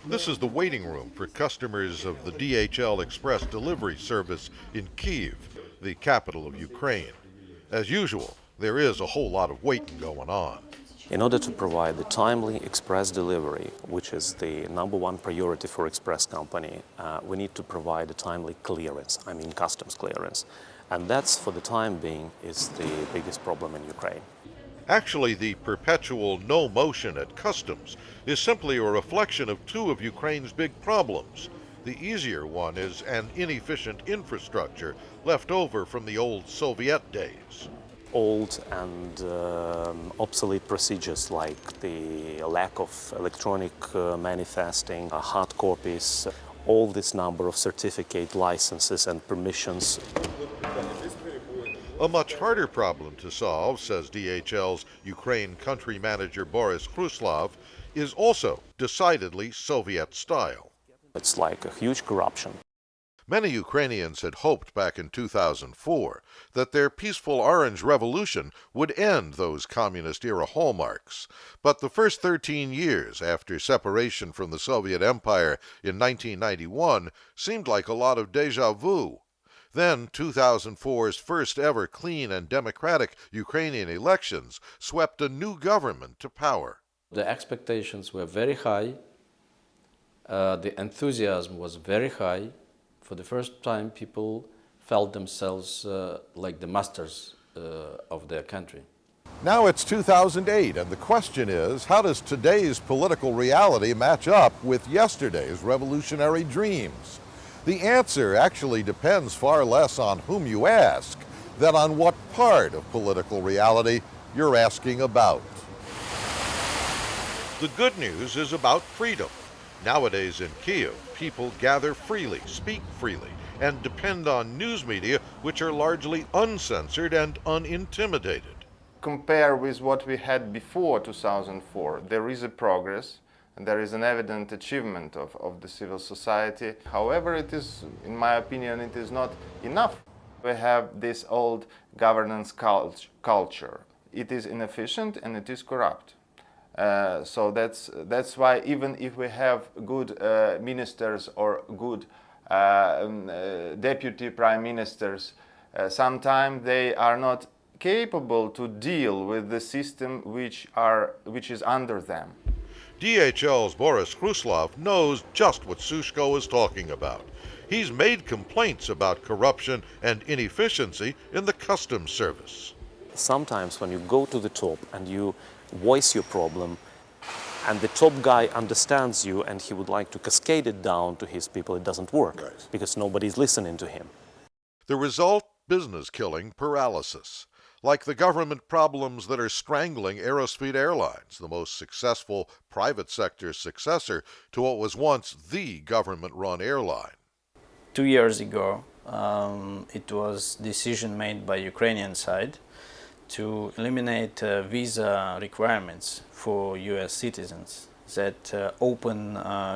This is the waiting room for customers of the DHL Express delivery service in Kyiv, the capital of Ukraine. As usual, there is a whole lot of waiting going on. In order to provide the timely express delivery, which is the #1 priority for express company, we need to provide a timely clearance, customs clearance. And that's, for the time being, is the biggest problem in Ukraine. Actually, the perpetual no motion at customs is simply a reflection of two of Ukraine's big problems. The easier one is an inefficient infrastructure left over from the old Soviet days. Old and obsolete procedures like the lack of electronic manifesting, hard copies, all this number of certificate licenses and permissions. A much harder problem to solve, says DHL's Ukraine country manager Boris Kruslov, is also decidedly Soviet style. It's like a huge corruption. Many Ukrainians had hoped back in 2004 that their peaceful Orange Revolution would end those communist-era hallmarks. But the first 13 years after separation from the Soviet Empire in 1991 seemed like a lot of déjà vu. Then 2004's first ever clean and democratic Ukrainian elections swept a new government to power. The expectations were very high. The enthusiasm was very high. For the first time, people felt themselves like the masters of their country. Now it's 2008, and the question is, how does today's political reality match up with yesterday's revolutionary dreams? The answer actually depends far less on whom you ask than on what part of political reality you're asking about. The good news is about freedom. Nowadays in Kyiv, people gather freely, speak freely, and depend on news media which are largely uncensored and unintimidated. Compare with what we had before 2004, there is a progress. And there is an evident achievement of the civil society. However, it is, in my opinion, it is not enough. We have this old governance culture. It is inefficient and it is corrupt. So that's why even if we have good ministers or good deputy prime ministers, sometimes they are not capable to deal with the system which is under them. DHL's Boris Kruslov knows just what Sushko is talking about. He's made complaints about corruption and inefficiency in the customs service. Sometimes when you go to the top and you voice your problem, and the top guy understands you and he would like to cascade it down to his people, it doesn't work, right, because nobody's listening to him. The result? Business killing paralysis. Like the government problems that are strangling Aerosvit Airlines, the most successful private sector successor to what was once the government-run airline. 2 years ago, it was decision made by Ukrainian side to eliminate visa requirements for US citizens that open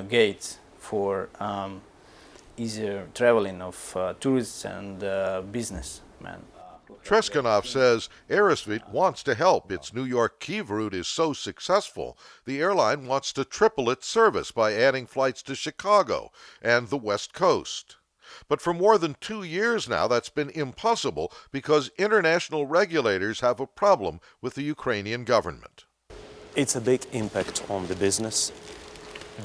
gates for easier traveling of tourists and businessmen. Treskanov says Aerosvit wants to help. Its New York-Kyiv route is so successful, the airline wants to triple its service by adding flights to Chicago and the West Coast. But for more than 2 years now, that's been impossible because international regulators have a problem with the Ukrainian government. It's a big impact on the business.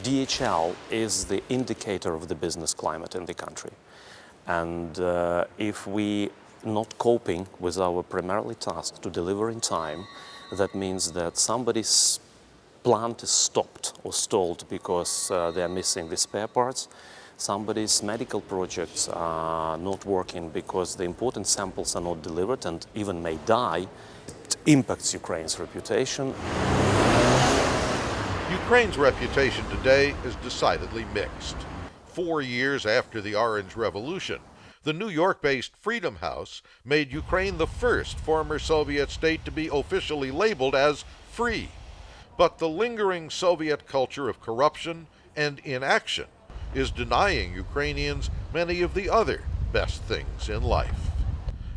DHL is the indicator of the business climate in the country. And if we not coping with our primarily task to deliver in time, that means that somebody's plant is stopped or stalled because they're missing the spare parts. Somebody's medical projects are not working because the important samples are not delivered and even may die. It impacts Ukraine's reputation. Ukraine's reputation today is decidedly mixed. 4 years after the Orange Revolution, the New York-based Freedom House made Ukraine the first former Soviet state to be officially labeled as free. But the lingering Soviet culture of corruption and inaction is denying Ukrainians many of the other best things in life.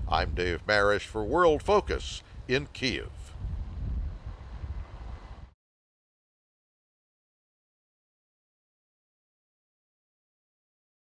I'm Dave Marash for Worldfocus in Kyiv.